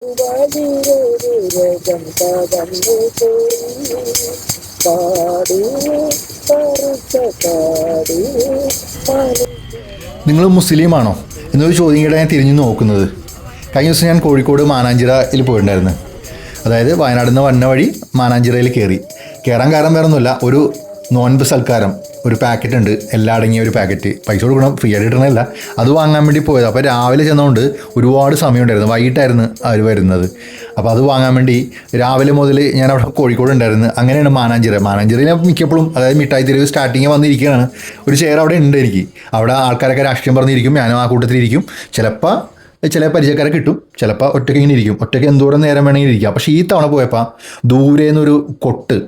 വലിയൊരു കടന്നു പോയി പാടി പറുത്ത പാടി. നിങ്ങൾ മുസ്ലിമാണോ എന്നൊരു ചോദ്യം കേട്ടാൽ ഞാൻ തിരിഞ്ഞു നോക്കുന്നത്. കഴിഞ്ഞ ദിവസം ഞാൻ കോഴിക്കോട് മാനാഞ്ചിറയിൽ പോയിട്ടുണ്ടായിരുന്നു. അതായത് വയനാട്ടിൽ നിന്ന് വന്ന വഴി മാനാഞ്ചിറയിൽ കയറാൻ കാരണം വേറെ ഒന്നുമില്ല, ഒരു നോൻപ് സൽക്കാരം ഒരു പാക്കറ്റ് ഉണ്ട്, എല്ലാം അടങ്ങിയ ഒരു പാക്കറ്റ്, പൈസ കൊടുക്കണം, ഫ്രീ ആയിട്ട് കിട്ടണമല്ല, അത് വാങ്ങാൻ വേണ്ടി പോയത്. അപ്പോൾ രാവിലെ ചെന്നതുകൊണ്ട് ഒരുപാട് സമയമുണ്ടായിരുന്നു, വൈകിട്ടായിരുന്നു അവർ വരുന്നത്. അപ്പോൾ അത് വാങ്ങാൻ വേണ്ടി രാവിലെ മുതൽ ഞാൻ അവിടെ കോഴിക്കോട് ഉണ്ടായിരുന്നു. അങ്ങനെയാണ് മാനാഞ്ചിറയിൽ മിക്കപ്പോഴും, അതായത് മിഠായി തെരുവ് സ്റ്റാർട്ടിങ് വന്നിരിക്കുകയാണ്. ഒരു ചെയർ അവിടെ ഉണ്ട് എനിക്ക്. അവിടെ ആൾക്കാരൊക്കെ രാഷ്ട്രീയം പറഞ്ഞിരിക്കും, ഞാനും ആ കൂട്ടത്തിലിരിക്കും. ചില പരിചയക്കാരെ കിട്ടും, ചിലപ്പോൾ ഒറ്റയ്ക്ക് ഇങ്ങനെ ഇരിക്കും. ഒറ്റയ്ക്ക് എന്തോരം നേരം വേണമെങ്കിൽ ഇരിക്കാം. പക്ഷേ ഈ തവണ പോയപ്പോൾ ദൂരെ നിന്നൊരു കൊട്ട്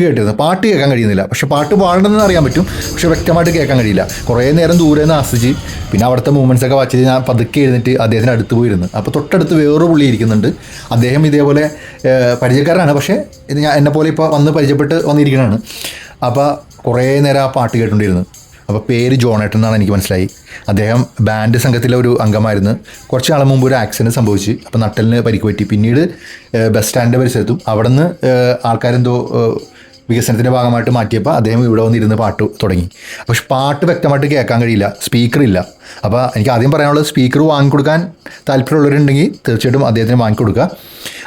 കേട്ടിരുന്നു. പാട്ട് കേൾക്കാൻ കഴിയുന്നില്ല, പക്ഷെ പാട്ട് പാടണമെന്ന് അറിയാൻ പറ്റും, പക്ഷെ വ്യക്തമായിട്ട് കേൾക്കാൻ കഴിയില്ല. കുറേ നേരം ദൂരെ നിന്ന് ആസ്വദിച്ച് പിന്നെ അവിടുത്തെ മൂവ്മെൻറ്റ്സ് ഒക്കെ വാച്ച് ചെയ്ത് ഞാൻ പതുക്കെ എഴുന്നിട്ട് അദ്ദേഹത്തിന് അടുത്ത് പോയിരുന്നു. അപ്പോൾ തൊട്ടടുത്ത് വേറൊരു പുള്ളി ഇരിക്കുന്നുണ്ട്. അദ്ദേഹം ഇതേപോലെ പരിചയക്കാരനാണ്, പക്ഷേ ഇത് എന്നെപ്പോലെ ഇപ്പോൾ വന്ന് പരിചയപ്പെട്ട് വന്നിരിക്കുന്നതാണ്. അപ്പോൾ കുറേ നേരം ആ പാട്ട് കേട്ടുകൊണ്ടിരുന്നു. അപ്പോൾ പേര് ജോണേട്ടൻ എന്നാണ് എനിക്ക് മനസ്സിലായി. അദ്ദേഹം ബാൻഡ് സംഘത്തിലെ ഒരു അംഗമായിരുന്നു. കുറച്ച് നാൾ മുമ്പ് ഒരു ആക്സിഡൻറ്റ് സംഭവിച്ചു. അപ്പോൾ നട്ടലിന് പരിക്ക് പറ്റി. പിന്നീട് ബസ് സ്റ്റാൻഡിൻ്റെ പരിസരത്തും അവിടെ നിന്ന് ആൾക്കാരെന്തോ വികസനത്തിൻ്റെ ഭാഗമായിട്ട് മാറ്റിയപ്പോൾ അദ്ദേഹം ഇവിടെ വന്നിരുന്ന് പാട്ട് തുടങ്ങി. പക്ഷെ പാട്ട് വ്യക്തമായിട്ട് കേൾക്കാൻ കഴിയില്ല, സ്പീക്കറില്ല. അപ്പോൾ എനിക്ക് ആദ്യം പറയാനുള്ളത്, സ്പീക്കർ വാങ്ങിക്കൊടുക്കാൻ താല്പര്യമുള്ളവരുണ്ടെങ്കിൽ തീർച്ചയായിട്ടും അദ്ദേഹത്തിന് വാങ്ങിക്കൊടുക്കുക.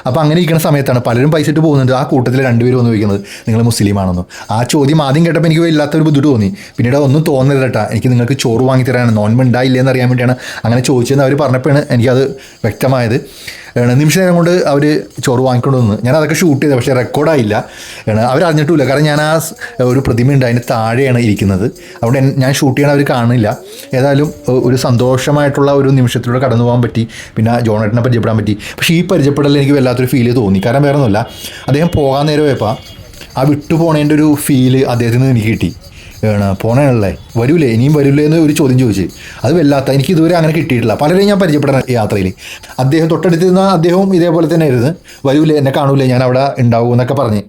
അപ്പോൾ അങ്ങനെ ഇരിക്കുന്ന സമയത്താണ് പലരും പൈസ ഇട്ട് പോകുന്നുണ്ട്. ആ കൂട്ടത്തിൽ രണ്ടുപേരും വന്ന് ചോദിക്കുന്നത്, നിങ്ങൾ മുസ്ലിമാണെന്നോ? ആ ചോദ്യം ആദ്യം കേട്ടപ്പോൾ എനിക്ക് വല്ലാത്തൊരു ബുദ്ധിമുട്ട് തോന്നി. പിന്നീട് ഒന്നും തോന്നരുത് കേട്ടോ, എനിക്ക് നിങ്ങൾക്ക് ചോറ് വാങ്ങിത്തരാനാണ്, നോൻപ് ഉണ്ടായില്ലെന്ന് അറിയാൻ വേണ്ടിയാണ് അങ്ങനെ ചോദിച്ചതെന്ന് അവർ പറഞ്ഞപ്പോഴാണ് എനിക്കത് വ്യക്തമായത്. നിമിഷ നേരം കൊണ്ട് അവർ ചോറ് വാങ്ങിക്കൊണ്ട് വന്ന് ഞാൻ അതൊക്കെ ഷൂട്ട് ചെയ്തത്, പക്ഷേ റെക്കോർഡായില്ല. അവരറിഞ്ഞിട്ടില്ല, കാരണം ഞാൻ ആ ഒരു പ്രതിമയുണ്ട്, അതിന് താഴെയാണ് ഇരിക്കുന്നത്. അവിടെ ഞാൻ ഷൂട്ട് ചെയ്യണ അവർ കാണില്ല. ഏതായാലും ഒരു സന്തോഷമായിട്ടുള്ള ഒരു നിമിഷത്തിലൂടെ കടന്നു പോകാൻ പറ്റി. പിന്നെ ജോണേട്ടനെ പരിചയപ്പെടാൻ പറ്റി. പക്ഷേ ഈ പരിചയപ്പെടൽ എനിക്ക് വല്ലാത്തൊരു ഫീല് തോന്നി. കാരണം വേറെ ഒന്നുമില്ല, അദ്ദേഹം പോകാൻ നേരം പോയപ്പോൾ ആ വിട്ടു പോണേൻ്റെ ഒരു ഫീല് അദ്ദേഹത്തിന് നിന്ന് എനിക്ക് കിട്ടി. പോണേ വരൂലേ, ഇനിയും വരൂലേ എന്ന് ഒരു ചോദ്യം ചോദിച്ചു. അത് വല്ലാത്ത, എനിക്ക് ഇതുവരെ അങ്ങനെ കിട്ടിയിട്ടില്ല. പലരെയും ഞാൻ പരിചയപ്പെടാൻ യാത്രയിൽ. അദ്ദേഹം തൊട്ടടുത്തിരുന്ന അദ്ദേഹവും ഇതേപോലെ തന്നെ ആയിരുന്നു, വരൂലേ, എന്നെ കാണൂലേ, ഞാൻ അവിടെ ഉണ്ടാവും എന്നൊക്കെ പറഞ്ഞ്.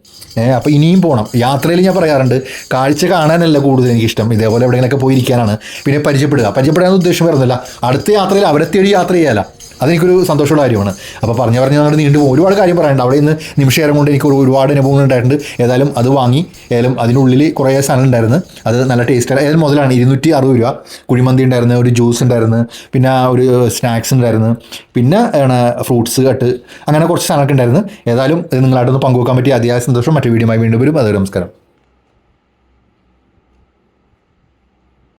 അപ്പോൾ ഇനിയും പോകണം. യാത്രയിൽ ഞാൻ പറയാറുണ്ട്, കാഴ്ച കാണാനല്ല കൂടുതൽ എനിക്കിഷ്ടം, ഇതേപോലെ എവിടെയെങ്കിലൊക്കെ പോയിരിക്കാനാണ്. പിന്നെ പരിചയപ്പെടാൻ ഉദ്ദേശം വരുന്നില്ല, അടുത്ത യാത്രയിൽ അവരെ തേടി യാത്ര ചെയ്യാല, അതെനിക്കൊരു സന്തോഷമുള്ള കാര്യമാണ്. അപ്പോൾ പറഞ്ഞ് ഞങ്ങൾ നീണ്ടു പോകും. ഒരുപാട് കാര്യം പറയാനുണ്ട്. അവിടെ നിന്ന് നിമിഷം കൊണ്ട് എനിക്ക് ഒരുപാട് അനുഭവങ്ങൾ ഉണ്ടായിട്ടുണ്ട്. ഏതായാലും അത് വാങ്ങി. ഏതായാലും അതിനുള്ളിൽ കുറേ സാധനം ഉണ്ടായിരുന്നു, അത് നല്ല ടേസ്റ്റാണ്. ഏതായാലും മുതലാണ് 260 രൂപ. കുഴിമന്തി ഉണ്ടായിരുന്നു, ഒരു ജ്യൂസ് ഉണ്ടായിരുന്നു, പിന്നെ ഒരു സ്നാക്സ് ഉണ്ടായിരുന്നു, പിന്നെ ഫ്രൂട്ട്സ് കട്ട്, അങ്ങനെ കുറച്ച് സാധനമൊക്കെ ഉണ്ടായിരുന്നു. ഏതായാലും നിങ്ങളായിട്ടൊന്ന് പങ്കുവെക്കാൻ പറ്റി അതിയായ സന്തോഷം. മറ്റു വീഡിയോയുമായി വീണ്ടും വരും. അത് നമസ്കാരം.